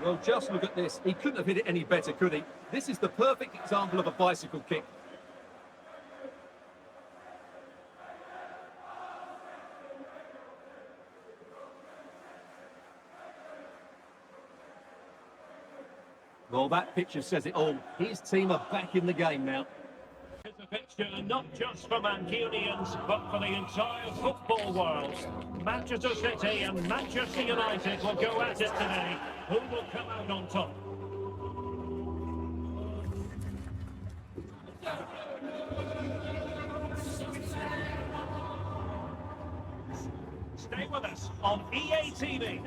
Well, just look at this. He couldn't have hit it any better, could he? This is the perfect example of a bicycle kick. Well, that picture says it all. His team are back in the game now. It's a picture not just for Mancunians, but for the entire football world. Manchester City and Manchester United will go at it today. Who will come out on top? Stay with us on EA TV.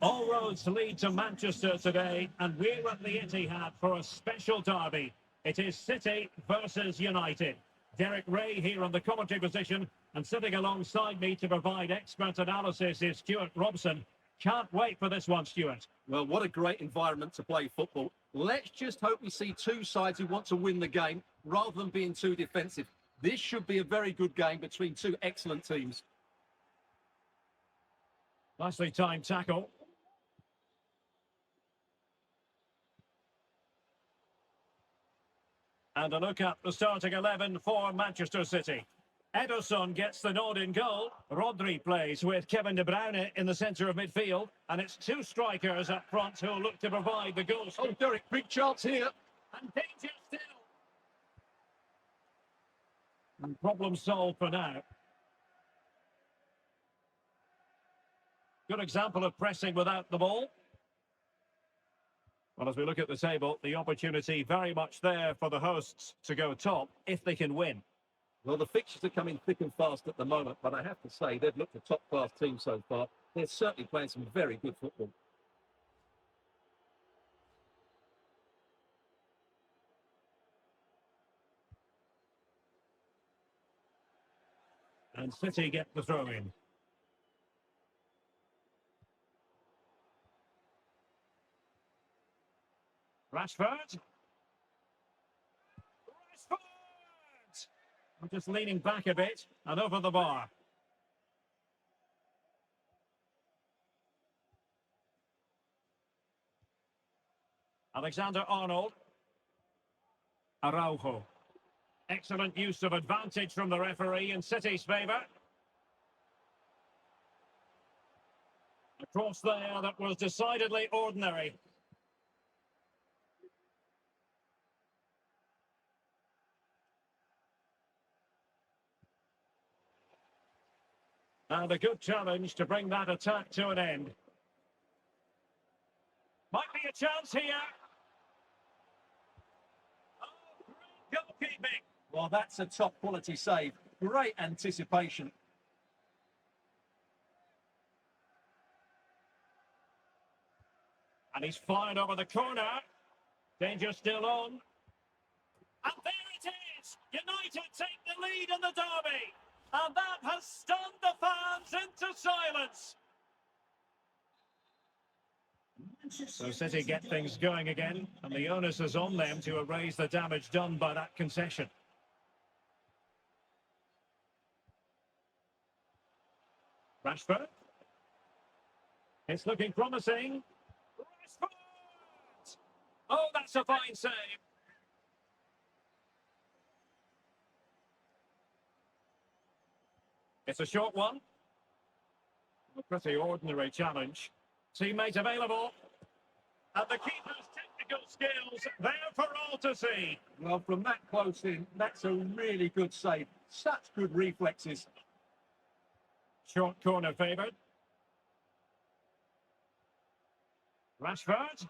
All roads lead to Manchester today, and we're at the Etihad for a special derby. It is City versus United. Derek Ray here on the commentary position, and sitting alongside me to provide expert analysis is Stuart Robson. Can't wait for this one, Stuart. Well, what a great environment to play football. Let's just hope we see two sides who want to win the game rather than being too defensive. This should be a very good game between two excellent teams. Nicely timed tackle. And a look at the starting 11 for Manchester City. Ederson gets the nod in goal. Rodri plays with Kevin De Bruyne in the centre of midfield. And it's two strikers up front who'll look to provide the goals. Oh, Derek, big chance here. And danger still. And problem solved for now. Good example of pressing without the ball. Well, as we look at the table, the opportunity very much there for the hosts to go top if they can win. Well, the fixtures are coming thick and fast at the moment, but I have to say, they've looked a top-class team so far. They're certainly playing some very good football. And City get the throw in. Rashford. I'm just leaning back a bit and over the bar. Alexander-Arnold. Araujo. Excellent use of advantage from the referee in City's favour. A cross there that was decidedly ordinary. And a good challenge to bring that attack to an end. Might be a chance here. Oh, great goalkeeping. Well, that's a top-quality save. Great anticipation. And he's fired over the corner. Danger still on. And there it is! United take the lead in the derby. And that has stunned the fans into silence. So City get things going again, and the onus is on them to erase the damage done by that concession. Rashford. It's looking promising. Rashford! Oh, that's a fine save. It's a short one. A pretty ordinary challenge. Teammate available. And the keeper's technical skills there for all to see. Well, from that close in, that's a really good save. Such good reflexes. Short corner favoured. Rashford.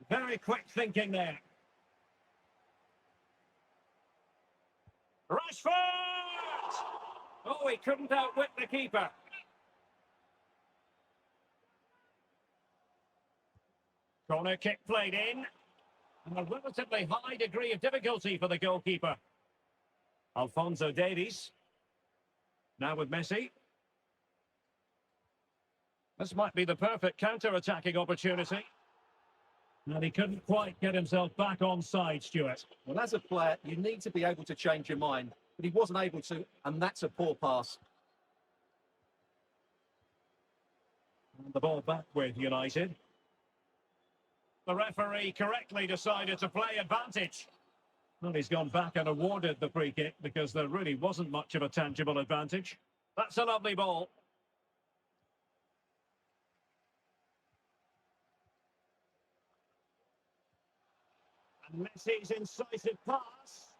Very quick thinking there. Rashford! Oh, he couldn't outwit the keeper. Corner kick played in. And a relatively high degree of difficulty for the goalkeeper. Alphonso Davies. Now with Messi. This might be the perfect counter-attacking opportunity. And he couldn't quite get himself back on side, Stuart. Well, as a player, you need to be able to change your mind. but he wasn't able to, and that's a poor pass. And the ball back with United. The referee correctly decided to play advantage. Well, he's gone back and awarded the free kick because there really wasn't much of a tangible advantage. That's a lovely ball. And Messi's incisive pass.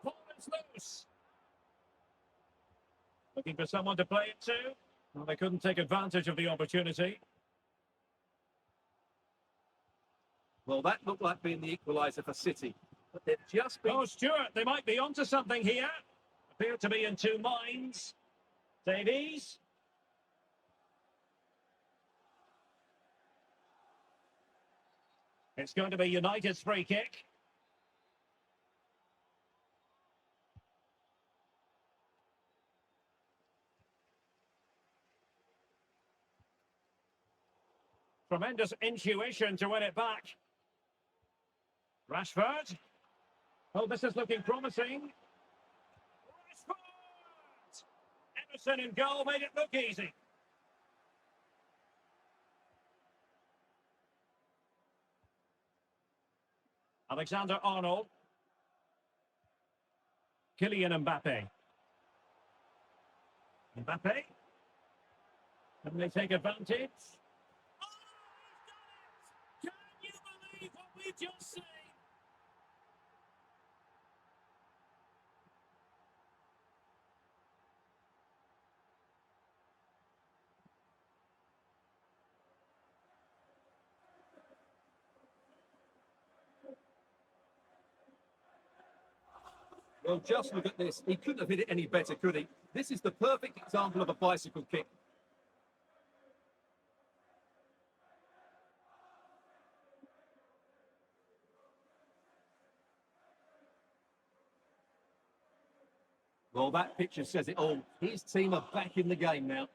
Ball is loose. Looking for someone to play it to. Well, they couldn't take advantage of the opportunity. Well, that looked like being the equaliser for City. But they've just been... Oh, Stuart, they might be onto something here. Appear to be in two minds. Davies. It's going to be United's free kick. Tremendous intuition to win it back. Rashford. Oh, this is looking promising. Rashford! Emerson in goal made it look easy. Alexander-Arnold. Kylian Mbappe. Mbappe. Can they take advantage? Oh, he's done it! Can you believe what we just seen? Well, just look at this. He couldn't have hit it any better, could he? This is the perfect example of a bicycle kick. Well, that picture says it all. His team are back in the game now.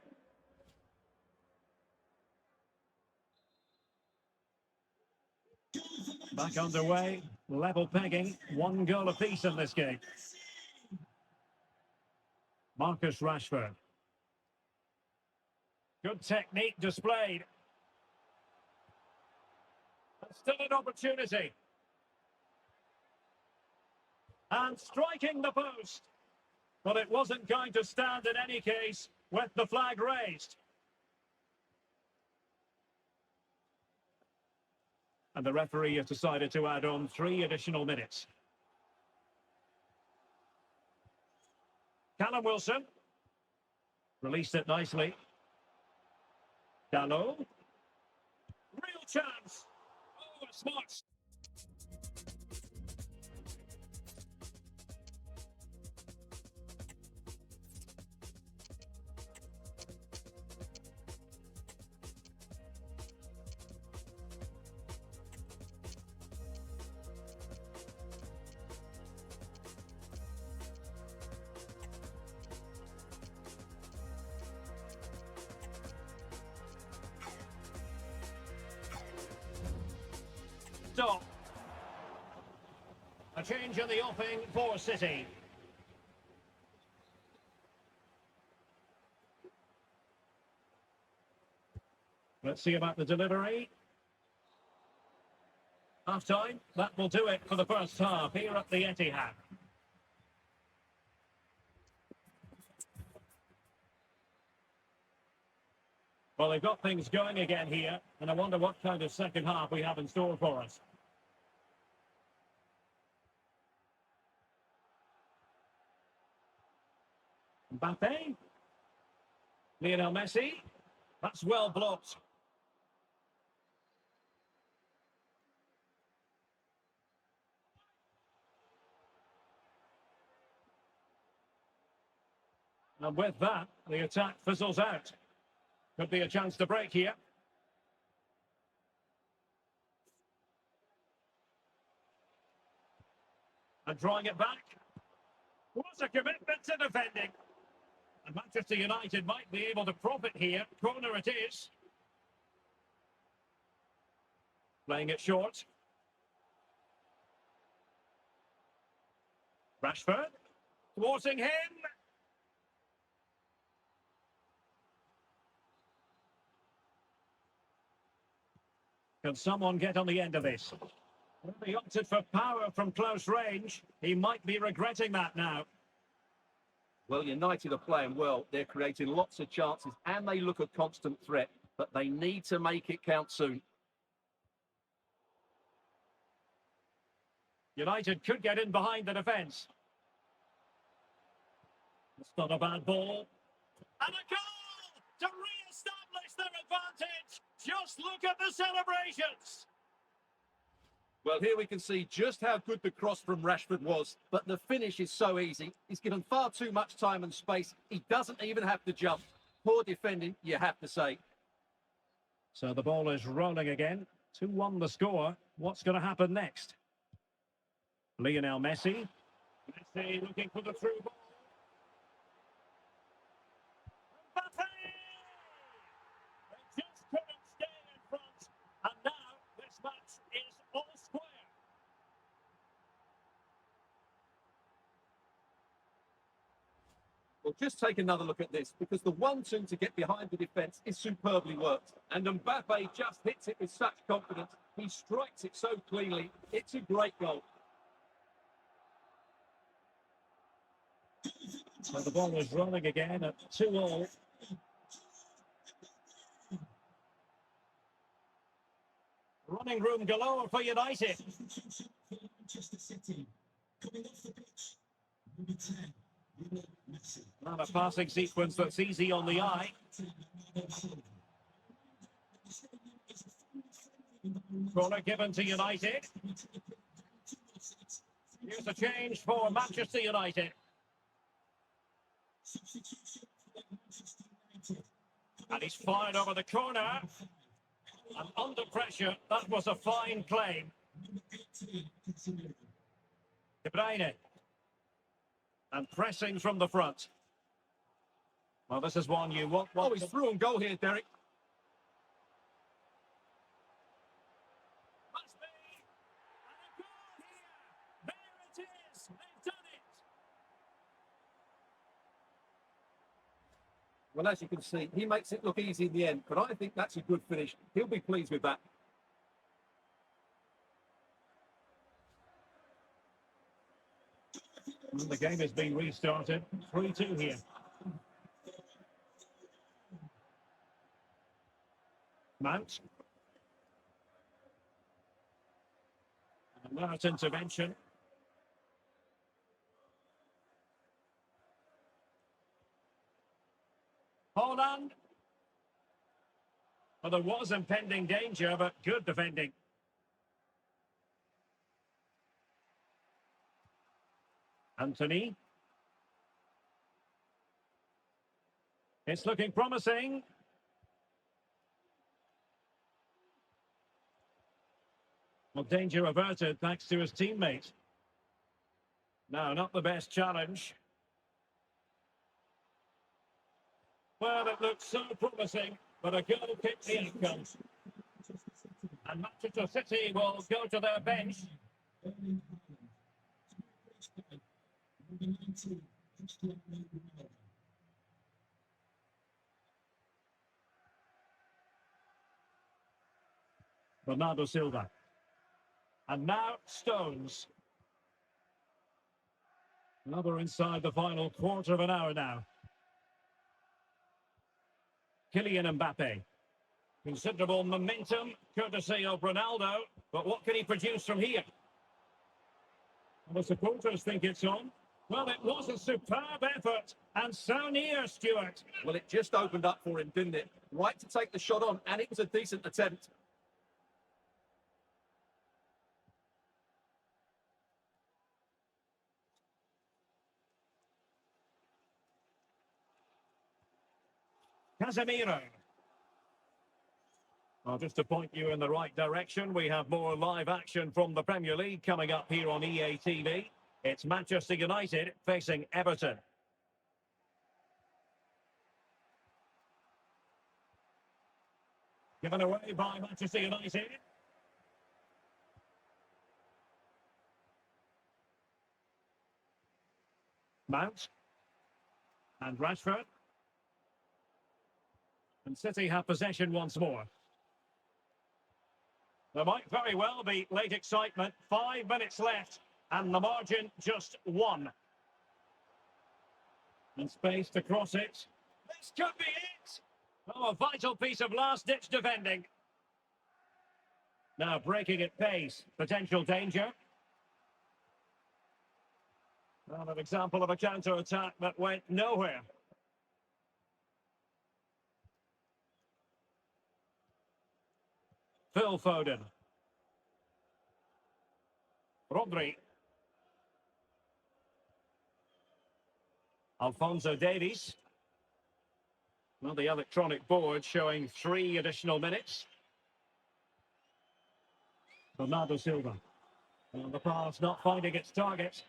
Back underway, level pegging, 1 goal apiece in this game. Marcus Rashford. Good technique displayed. But still an opportunity. And striking the post. But it wasn't going to stand in any case with the flag raised. And the referee has decided to add on 3 additional minutes. Callum Wilson. Released it nicely. Dalot. Real chance. Oh, a smart. Stop. A change in the offing for City. Let's see about the delivery. Half time. That will do it for the first half here at the Etihad. Well, they've got things going again here, and I wonder what kind of second half we have in store for us. Mbappe. Lionel Messi. That's well blocked. And with that, the attack fizzles out. Could be a chance to break here. And drawing it back. What a commitment to defending. And Manchester United might be able to profit here. Corner it is. Playing it short. Rashford, thwarting him. Can someone get on the end of this? Well, he opted for power from close range. He might be regretting that now. Well, United are playing well. They're creating lots of chances and they look a constant threat, but they need to make it count soon. United could get in behind the defence. It's not a bad ball. And a goal to re-establish their advantage. Just look at the celebrations. Well, here we can see just how good the cross from Rashford was, but the finish is so easy. He's given far too much time and space. He doesn't even have to jump. Poor defending, you have to say. So the ball is rolling again. 2-1 the score. What's going to happen next? Lionel Messi. Messi looking for the through ball. Mbappe! They just couldn't stay in front. And now this match is all square. Well, just take another look at this, because the 1-2 to get behind the defence is superbly worked. And Mbappe just hits it with such confidence. He strikes it so cleanly. It's a great goal. So the ball is rolling again at 2-2. Running room galore for United. Not a passing sequence that's easy on the eye. Corner given to United. Here's a change for Manchester United. And he's fired over the corner. And under pressure, that was a fine claim. Gۆránە. And pressing from the front. Well, this is one you want. Oh, he's through on goal here, Derek. Must be. And a goal here. There it is. They've done it. Well, as you can see, he makes it look easy in the end, but I think that's a good finish. He'll be pleased with that. And the game is being restarted. 3-2 here. Mount. And that intervention. Holland. Well, there was impending danger, but good defending. Anthony. It's looking promising. Well, danger averted thanks to his teammate. No, not the best challenge. Well, it looks so promising, but a goal kick the outcome. And Manchester City will go to their bench. Bernardo Silva. And now Stones. Another inside the final quarter of an hour now. Kylian Mbappe. Considerable momentum, courtesy of Ronaldo. But what can he produce from here? The supporters think it's on. Well, it was a superb effort. And so near, Stuart. Well, it just opened up for him, didn't it? Right to take the shot on, and it was a decent attempt. Casemiro. Well, just to point you in the right direction, we have more live action from the Premier League coming up here on EA TV. It's Manchester United facing Everton. Given away by Manchester United. Mount. And Rashford. And City have possession once more. There might very well be late excitement. 5 minutes left. And the margin just 1. And space to cross it. This could be it! Oh, a vital piece of last-ditch defending. Now breaking at pace. Potential danger. Well, an example of a counter-attack that went nowhere. Phil Foden. Rodri. Alphonso Davies. Well, the electronic board showing 3 additional minutes. Bernardo Silva. And the pass not finding its target.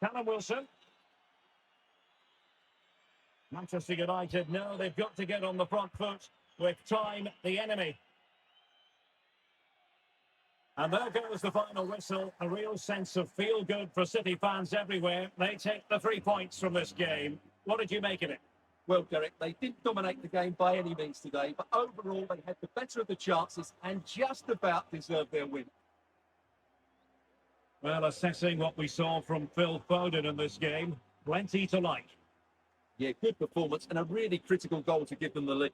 Callum Wilson. Manchester United know they've got to get on the front foot with time the enemy. And there goes the final whistle. A real sense of feel-good for City fans everywhere. They take the 3 points from this game. What did you make of it? Well, Derek, they didn't dominate the game by any means today, but overall they had the better of the chances and just about deserved their win. Well, assessing what we saw from Phil Foden in this game, plenty to like. Yeah, good performance and a really critical goal to give them the lead.